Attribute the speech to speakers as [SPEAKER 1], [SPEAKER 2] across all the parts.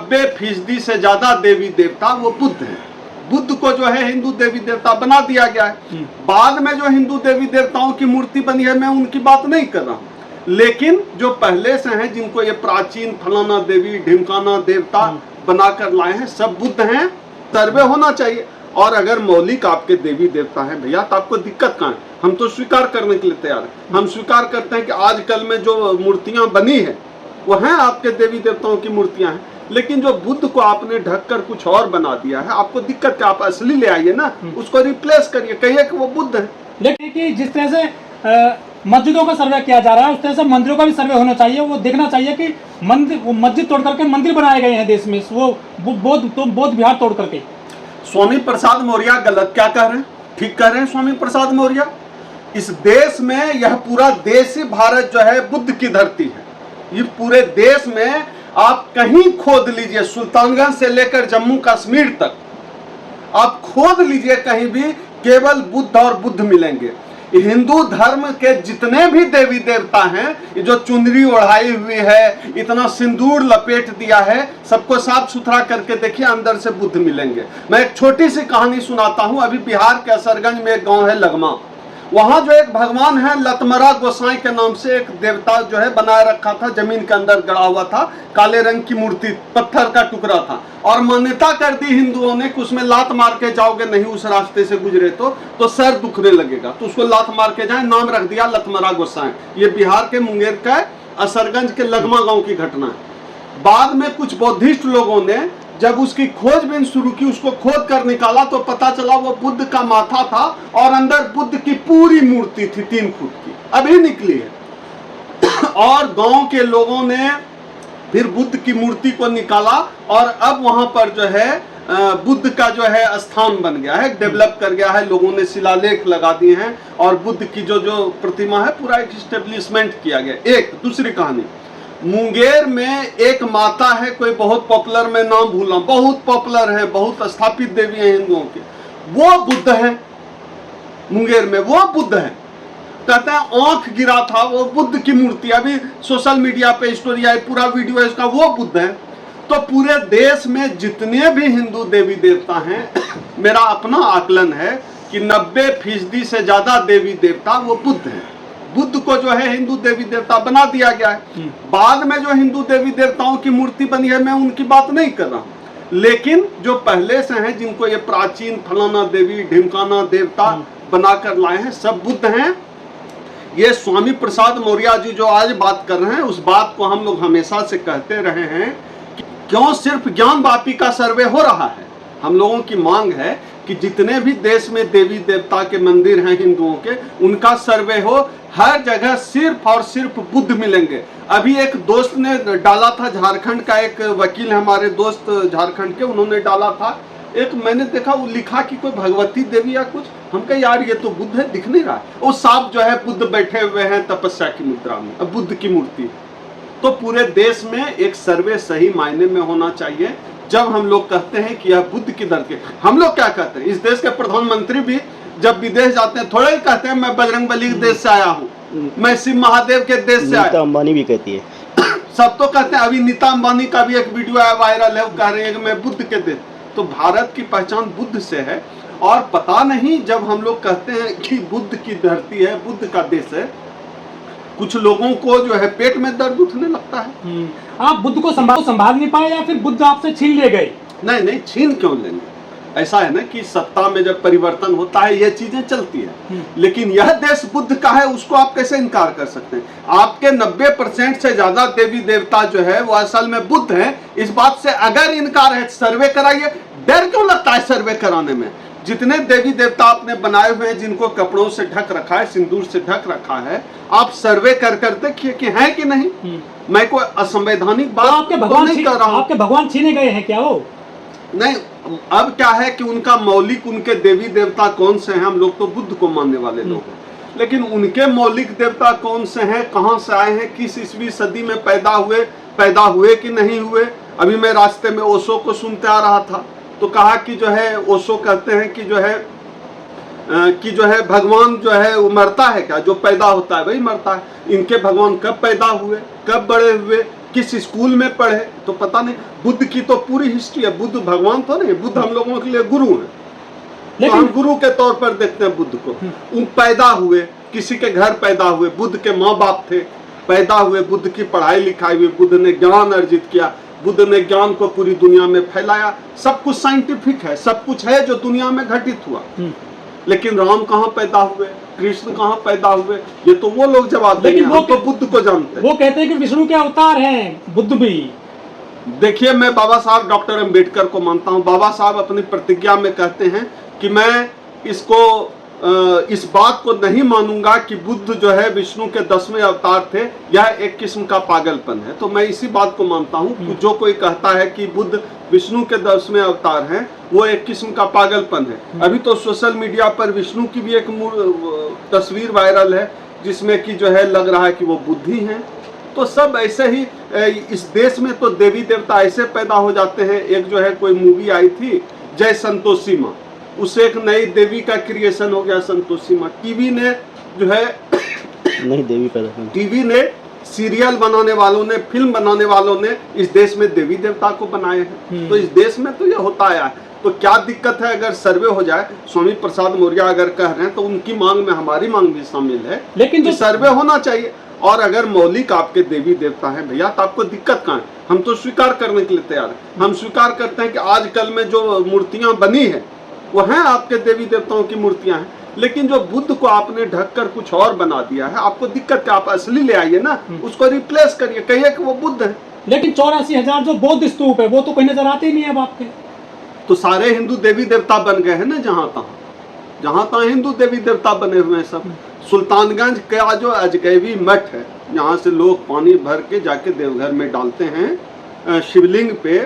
[SPEAKER 1] 90% से ज्यादा देवी देवता वो बुद्ध हैं। बुद्ध को जो है हिंदू देवी देवता बना दिया गया है। बाद में जो हिंदू देवी देवताओं की मूर्ति बनी है, मैं उनकी बात नहीं कर रहा हूँ, लेकिन जो पहले से हैं, जिनको ये प्राचीन फलाना देवी ढिमकाना देवता बनाकर लाए हैं, सब बुद्ध हैं। सर्वे होना चाहिए। और अगर मौलिक आपके देवी देवता हैं भैया, तो आपको दिक्कत कहाँ है? हम तो स्वीकार करने के लिए तैयार हैं। हम स्वीकार करते हैं कि आजकल में जो मूर्तियां बनी है वो हैं आपके देवी देवताओं की मूर्तियां हैं, लेकिन जो बुद्ध को आपने ढककर कुछ और बना दिया है, आपको दिक्कत क्या? आप असली ले आइए ना, उसको रिप्लेस करिए, कहिए कि वो बुद्ध है।
[SPEAKER 2] लेकिन कि जिस तरह से मस्जिदों का सर्वे किया जा रहा है, उस तरह से मंदिरों का भी सर्वे होना चाहिए। वो देखना चाहिए कि मस्जिद तोड़ करके मंदिर बनाए गए हैं देश में, वो बौद्ध विहार तोड़ करके।
[SPEAKER 1] स्वामी प्रसाद मौर्य गलत क्या कह रहे हैं? ठीक कह रहे हैं स्वामी प्रसाद मौर्य। इस देश में यह पूरा देश ही भारत जो है बुद्ध की धरती है। ये पूरे देश में आप कहीं खोद लीजिए, सुल्तानगंज से लेकर जम्मू कश्मीर तक आप खोद लीजिए, कहीं भी केवल बुद्ध और बुद्ध मिलेंगे। हिंदू धर्म के जितने भी देवी देवता हैं, जो चुनरी ओढ़ाई हुई है, इतना सिंदूर लपेट दिया है, सबको साफ सुथरा करके देखिए, अंदर से बुद्ध मिलेंगे। मैं एक छोटी सी कहानी सुनाता हूं। अभी बिहार के असरगंज में एक गांव है लगमा, वहां जो एक भगवान है लतमरा गोसाई के नाम से एक देवता जो है बनाए रखा था, जमीन के अंदर गड़ा हुआ था, काले रंग की मूर्ति, पत्थर का टुकड़ा था, और मान्यता कर दी हिंदुओं ने कि उसमें लात मार के जाओगे नहीं, उस रास्ते से गुजरे तो सर दुखने लगेगा, तो उसको लात मार के जाए, नाम रख दिया लतमरा गोसाई। ये बिहार के मुंगेर का असरगंज के लगमा गांव की घटना है। बाद में कुछ बौद्धिस्ट लोगों ने जब उसकी खोजबीन शुरू की, उसको खोद कर निकाला, तो पता चला वो बुद्ध का माथा था और अंदर बुद्ध की पूरी मूर्ति थी 3 फुट की, अभी निकली है। और गांव के लोगों ने फिर बुद्ध की मूर्ति को निकाला और अब वहां पर जो है बुद्ध का जो है स्थान बन गया है, डेवलप कर गया है, लोगों ने शिलालेख लगा दिए हैं और बुद्ध की जो प्रतिमा है पूरा एक स्टेब्लिशमेंट किया गया। एक दूसरी कहानी, मुंगेर में एक माता है, कोई बहुत पॉपुलर, मैं नाम भूला, बहुत पॉपुलर है, बहुत स्थापित देवी है हिंदुओं की, वो बुद्ध है। मुंगेर में वो बुद्ध है, कहते हैं आंख गिरा था, वो बुद्ध की मूर्ति, अभी सोशल मीडिया पे स्टोरी आई, पूरा वीडियो है इसका, वो बुद्ध है। तो पूरे देश में जितने भी हिंदू देवी देवता हैं, मेरा अपना आकलन है कि 90% से ज्यादा देवी देवता वो बुद्ध हैं। बुद्ध को जो है हिंदू देवी देवता बना दिया गया है। बाद में जो हिंदू देवी देवताओं की मूर्ति बनी है, मैं उनकी बात नहीं कर रहा हूं, लेकिन जो पहले से हैं, जिनको ये प्राचीन फलाना देवी ढिमकाना देवता बनाकर लाए हैं, सब बुद्ध हैं। ये स्वामी प्रसाद मौर्य जी जो आज बात कर रहे हैं, उस बात को हम लोग हमेशा से कहते रहे हैं कि क्यों सिर्फ ज्ञानवापी का सर्वे हो रहा है। हम लोगों की मांग है कि जितने भी देश में देवी देवता के मंदिर हैं हिंदुओं के, उनका सर्वे हो। हर जगह सिर्फ और सिर्फ बुद्ध मिलेंगे। अभी एक दोस्त ने डाला था, झारखंड का एक वकील है हमारे दोस्त झारखंड के, उन्होंने डाला था एक, मैंने देखा वो लिखा कि कोई भगवती देवी या कुछ, हम कहे यार ये तो बुद्ध है, दिख नहीं रहा है। वो साफ जो है बुद्ध बैठे हुए हैं तपस्या की मुद्रा में, अब बुद्ध की मूर्ति। तो पूरे देश में एक सर्वे सही मायने में होना चाहिए। जब हम लोग कहते हैं कि यह बुद्ध की धरती, हम लोग क्या कहते हैं, इस देश के प्रधानमंत्री भी जब विदेश जाते हैं थोड़े ही कहते हैं मैं बजरंगबली के देश से आया हूँ, मैं शिव महादेव के देश से आया।
[SPEAKER 3] नीता अंबानी भी कहती है,
[SPEAKER 1] सब तो कहते हैं। अभी नीता अंबानी का भी एक वीडियो आया वायरल है, वो कह रहे हैं कि मैं बुद्ध के देश। तो भारत की पहचान बुद्ध से है। और पता नहीं, जब हम लोग कहते हैं कि बुद्ध की धरती है, बुद्ध का देश है, कुछ लोगों को जो है पेट में दर्द उठने लगता है।
[SPEAKER 2] आप बुद्ध को संभाल नहीं पाए या फिर बुद्ध आपसे छीन ले गए?
[SPEAKER 1] नहीं, छीन क्यों लेंगे? ऐसा है ना कि सत्ता में जब परिवर्तन होता है ये चीजें चलती है, लेकिन यह देश बुद्ध का है, उसको आप कैसे इनकार कर सकते हैं? आपके 90% से ज्यादा देवी देवता जो है वो असल में बुद्ध हैं। इस बात से अगर इनकार है, सर्वे कराइए। डर क्यों लगता है सर्वे कराने में? जितने देवी देवता आपने बनाए हुए हैं, जिनको कपड़ों से ढक रखा है, सिंदूर से ढक रखा है, आप सर्वे कर देखिए कि है कि नहीं। मैं कोई असंवैधानिक बात
[SPEAKER 2] आपके भगवान
[SPEAKER 1] नहीं कर रहा हूँ।
[SPEAKER 2] आपके भगवान छीने गए हैं क्या वो?
[SPEAKER 1] नहीं, अब क्या है कि उनका मौलिक, उनके देवी देवता कौन से हैं? हम लोग तो बुद्ध को मानने वाले लोग हैं, लेकिन उनके मौलिक देवता कौन से हैं, कहाँ से आए हैं, किस ईस्वी सदी में पैदा हुए कि नहीं हुए? अभी मैं रास्ते में ओशो को सुनते आ रहा था, तो कहा कि जो है, ओशो कहते हैं कि जो है भगवान जो है वो मरता है क्या? जो पैदा होता है वही मरता है। इनके भगवान कब पैदा हुए, कब बड़े हुए, किस स्कूल में पढ़े तो पता नहीं। बुद्ध की तो पूरी हिस्ट्री है, बुद्ध भगवान तो नहीं, बुद्ध हम लोगों के लिए गुरु हैं, तो हम गुरु के तौर पर देखते हैं बुद्ध को। उन पैदा हुए, किसी के घर पैदा हुए, बुद्ध के माँ बाप थे, पैदा हुए, बुद्ध की पढ़ाई लिखाई हुई, बुद्ध ने ज्ञान अर्जित किया, बुद्ध ने ज्ञान को पूरी दुनिया में फैलाया। सब कुछ साइंटिफिक है, सब कुछ है जो दुनिया में घटित हुआ। लेकिन राम कहाँ पैदा हुए, कृष्ण कहाँ पैदा हुए, ये तो वो लोग जवाब देंगे, हम तो बुद्ध को जानते हैं।
[SPEAKER 2] वो कहते हैं कि विष्णु के अवतार हैं बुद्ध भी।
[SPEAKER 1] देखिए, मैं बाबा साहब डॉक्टर अम्बेडकर को मानता हूँ। बाबा साहब अपनी प्रतिज्ञा में कहते हैं कि मैं इस बात को नहीं मानूंगा कि बुद्ध जो है विष्णु के 10वें अवतार थे, यह एक किस्म का पागलपन है। तो मैं इसी बात को मानता हूँ, जो कोई कहता है कि बुद्ध विष्णु के 10वें अवतार हैं, वो एक किस्म का पागलपन है। अभी तो सोशल मीडिया पर विष्णु की भी एक तस्वीर वायरल है, जिसमें कि जो है लग रहा है कि वो बुद्ध ही हैं। तो सब ऐसे ही इस देश में तो देवी देवता ऐसे पैदा हो जाते हैं। एक जो है कोई मूवी आई थी जय संतोषी माँ, उससे एक नई देवी का क्रिएशन हो गया संतोषी माँ। टीवी ने जो है
[SPEAKER 3] नई देवी पैदा की।
[SPEAKER 1] टीवी ने, सीरियल बनाने वालों ने, फिल्म बनाने वालों ने इस देश में देवी देवता को बनाए हैं। तो इस देश में तो ये होता आया है। तो क्या दिक्कत है अगर सर्वे हो जाए? स्वामी प्रसाद मौर्य अगर कह रहे हैं तो उनकी मांग में हमारी मांग भी शामिल है, लेकिन जो सर्वे होना चाहिए। और अगर मौलिक आपके देवी देवता हैं भैया, तो आपको दिक्कत कहाँ है? हम तो स्वीकार करने के लिए तैयार हैं। हम स्वीकार करते हैं कि आजकल में जो मूर्तियां बनी है वो हैं आपके देवी देवताओं की मूर्तियां हैं, लेकिन जो बुद्ध को आपने ढककर कुछ और बना दिया है, आपको दिक्कत क्या? आप असली ले आइए ना, उसको रिप्लेस करिए, कहिए कि वो बुद्ध है।
[SPEAKER 2] लेकिन 84,000 जो बौद्ध स्तूप है वो तो कहीं नजर आते ही नहीं है अब आपके।
[SPEAKER 1] तो सारे हिंदू देवी देवता बन गए हैं ना, जहां तहां हिंदू देवी देवता बने हुए हैं सब। सुल्तानगंज का जो अजगैबी मठ है, यहाँ से लोग पानी भर के जाके देवघर में डालते हैं शिवलिंग पे,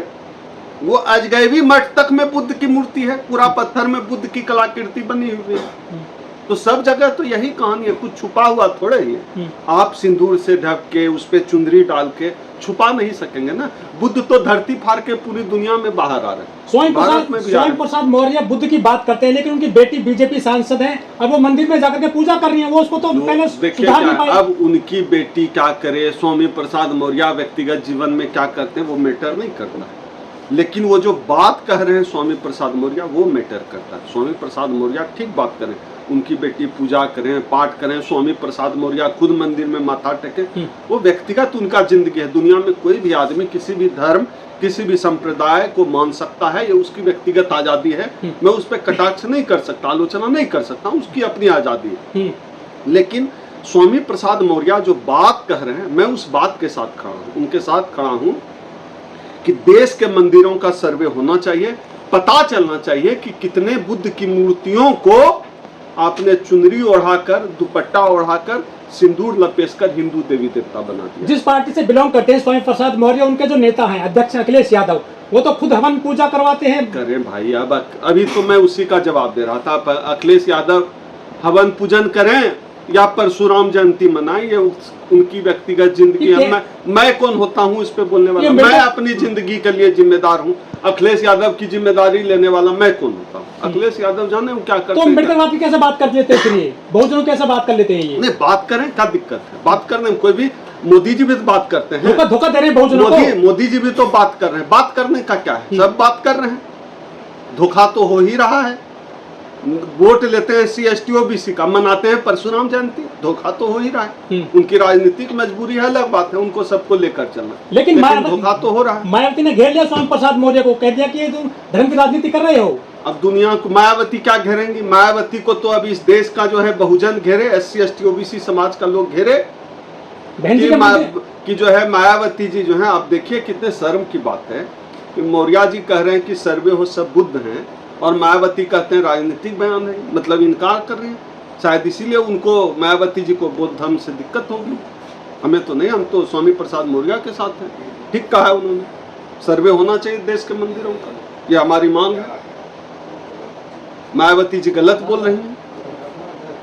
[SPEAKER 1] वो अजगैबी मठ तक में बुद्ध की मूर्ति है, पूरा पत्थर में बुद्ध की कलाकृति बनी हुई है। तो सब जगह तो यही कहानी है, कुछ छुपा हुआ थोड़े ही है। आप सिंदूर से ढक के उस पे चुंदरी डाल के छुपा नहीं सकेंगे ना। बुद्ध तो धरती फाड़ के पूरी दुनिया में बाहर आ रहे हैं।
[SPEAKER 2] स्वामी प्रसाद मौर्य बुद्ध की बात करते हैं, लेकिन उनकी बेटी बीजेपी सांसद है, अब वो मंदिर में जाकर के पूजा कर रही है, वो उसको तो पहले सुधार नहीं पाई।
[SPEAKER 1] अब उनकी बेटी क्या करे, स्वामी प्रसाद मौर्य व्यक्तिगत जीवन में क्या करते हैं वो मैटर नहीं करता है, लेकिन वो जो बात कह रहे हैं स्वामी प्रसाद मौर्य वो मैटर करता है। स्वामी प्रसाद मौर्य ठीक बात करें, उनकी बेटी पूजा करें, पाठ करें, स्वामी प्रसाद मौर्य खुद मंदिर में माथा टेके, वो व्यक्तिगत उनका जिंदगी है। दुनिया में कोई भी आदमी किसी भी धर्म, किसी भी संप्रदाय को मान सकता है, ये उसकी व्यक्तिगत आजादी है। मैं उस पर कटाक्ष नहीं कर सकता, आलोचना नहीं कर सकता, उसकी अपनी आजादी है। लेकिन स्वामी प्रसाद मौर्य जो बात कह रहे हैं, मैं उस बात के साथ खड़ा हूँ, उनके साथ खड़ा हूँ कि देश के मंदिरों का सर्वे होना चाहिए, पता चलना चाहिए कि कितने बुद्ध की मूर्तियों को आपने चुनरी ओढ़ाकर, दुपट्टा ओढ़ाकर, सिंदूर लपेटकर हिंदू देवी देवता बना दिया।
[SPEAKER 2] जिस पार्टी से बिलोंग करते हैं स्वामी प्रसाद मौर्य, उनके जो नेता हैं अध्यक्ष अखिलेश यादव, वो तो खुद हवन पूजा करवाते हैं।
[SPEAKER 1] करें भाई, अब अभी तो मैं उसी का जवाब दे रहा था। अखिलेश यादव हवन पूजन करें या परशुराम जयंती मनाएं, ये उनकी व्यक्तिगत जिंदगी है। मैं कौन होता हूँ इस पे बोलने वाला? मैं अपनी जिंदगी के लिए जिम्मेदार हूँ। अखिलेश यादव की जिम्मेदारी लेने वाला मैं कौन होता हूँ? अखिलेश यादव जाने वो क्या करते हैं।
[SPEAKER 2] तो अम्बेडकर की कैसे बात कर लेते हैं? बहुजनों कैसे बात कर लेते हैं? ये
[SPEAKER 1] नहीं, बात करें, क्या दिक्कत है बात करने में? कोई भी, मोदी जी भी तो बात करते हैं,
[SPEAKER 2] धोखा दे रहे हैं बहुजनों को।
[SPEAKER 1] मोदी जी भी तो बात कर रहे हैं, बात करने का क्या है? सब बात कर रहे हैं, धोखा तो हो ही रहा है। वोट लेते हैं SC ST OBC का, मनाते हैं परशुराम जयंती, धोखा तो हो ही रहा है। उनकी राजनीतिक मजबूरी है, अलग बात है, उनको सबको लेकर चलना, लेकिन धोखा तो हो रहा है।
[SPEAKER 2] मायावती ने घेर लिया स्वामी प्रसाद मौर्य को, कह दिया कि तुम धर्म की राजनीति कर रहे हो।
[SPEAKER 1] अब दुनिया को मायावती क्या घेरेंगी? मायावती को तो अब इस देश का जो है बहुजन घेरे, SC ST OBC समाज का लोग घेरे कि जो है मायावती जी जो है, आप देखिए कितने शर्म की बात है कि मौर्य जी कह रहे हैं कि सर्वे हो सब बुद्ध हैं, और मायावती कहते हैं राजनीतिक बयान है, मतलब इनकार कर रहे हैं। शायद इसीलिए उनको, मायावती जी को बौद्ध धर्म से दिक्कत होगी, हमें तो नहीं, हम तो स्वामी प्रसाद मौर्य के साथ हैं। ठीक कहा है उन्होंने, सर्वे होना चाहिए देश के मंदिरों का, ये हमारी मांग है। मायावती जी गलत बोल रही हैं।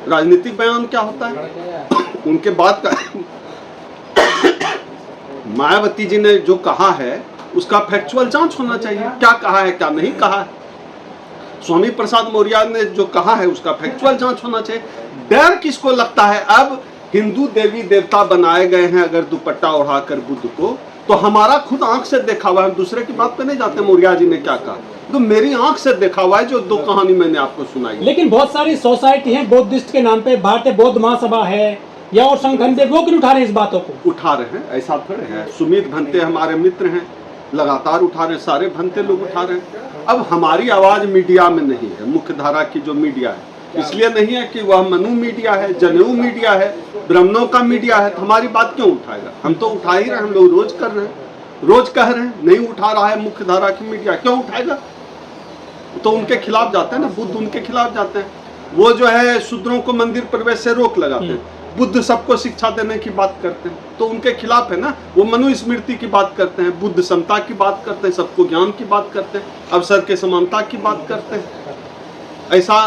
[SPEAKER 1] राजनीतिक बयान क्या होता है? उनके बाद का मायावती जी ने जो कहा है उसका फैक्चुअल जांच होना चाहिए, क्या कहा है क्या नहीं कहा है। स्वामी प्रसाद मौर्य ने जो कहा है उसका फैक्चुअल जांच होना चाहिए। डर किसको लगता है? अब हिंदू देवी देवता बनाए गए हैं अगर दुपट्टा ओढ़ाकर बुद्ध को, तो हमारा खुद आंख से देखा हुआ है, हम दूसरे की बात पे नहीं जाते मौर्य जी ने क्या कहा, तो मेरी आंख से देखा हुआ है जो दो कहानी मैंने आपको सुनाई।
[SPEAKER 2] लेकिन बहुत सारी सोसाइटी है बौद्धिस्ट के नाम पे, भारतीय बौद्ध महासभा है या और संगठन है, वो क्यों उठा रहे हैं इस बातों को?
[SPEAKER 1] उठा रहे हैं, ऐसा थोड़े है। सुमित भंते हमारे मित्र हैं, लगातार उठा रहे, सारे भंते लोग उठा रहे हैं। अब हमारी आवाज मीडिया में नहीं है, मुख्य धारा की जो मीडिया है, इसलिए नहीं है कि वह मनु मीडिया है, जनेऊ मीडिया है, ब्राह्मणों का मीडिया है, तो हमारी बात क्यों उठाएगा? हम तो उठा ही रहे, हम लोग रोज कर रहे हैं, रोज कह रहे हैं। नहीं उठा रहा है मुख्य धारा की मीडिया, क्यों उठाएगा? तो उनके खिलाफ जाते हैं ना, बुद्ध उनके खिलाफ जाते हैं। वो जो है शूद्रों को मंदिर प्रवेश से रोक लगाते हैं, बुद्ध सबको शिक्षा देने की बात करते हैं, तो उनके खिलाफ है ना। वो मनु स्मृति की बात करते हैं, बुद्ध समता की बात करते हैं, सबको ज्ञान की बात करते हैं, अवसर के समानता की बात करते हैं। ऐसा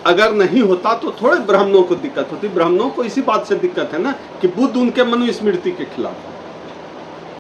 [SPEAKER 1] अगर नहीं होता तो थोड़े ब्राह्मणों को दिक्कत होती। ब्राह्मणों को इसी बात से दिक्कत है ना कि बुद्ध उनके मनु स्मृति के खिलाफ है।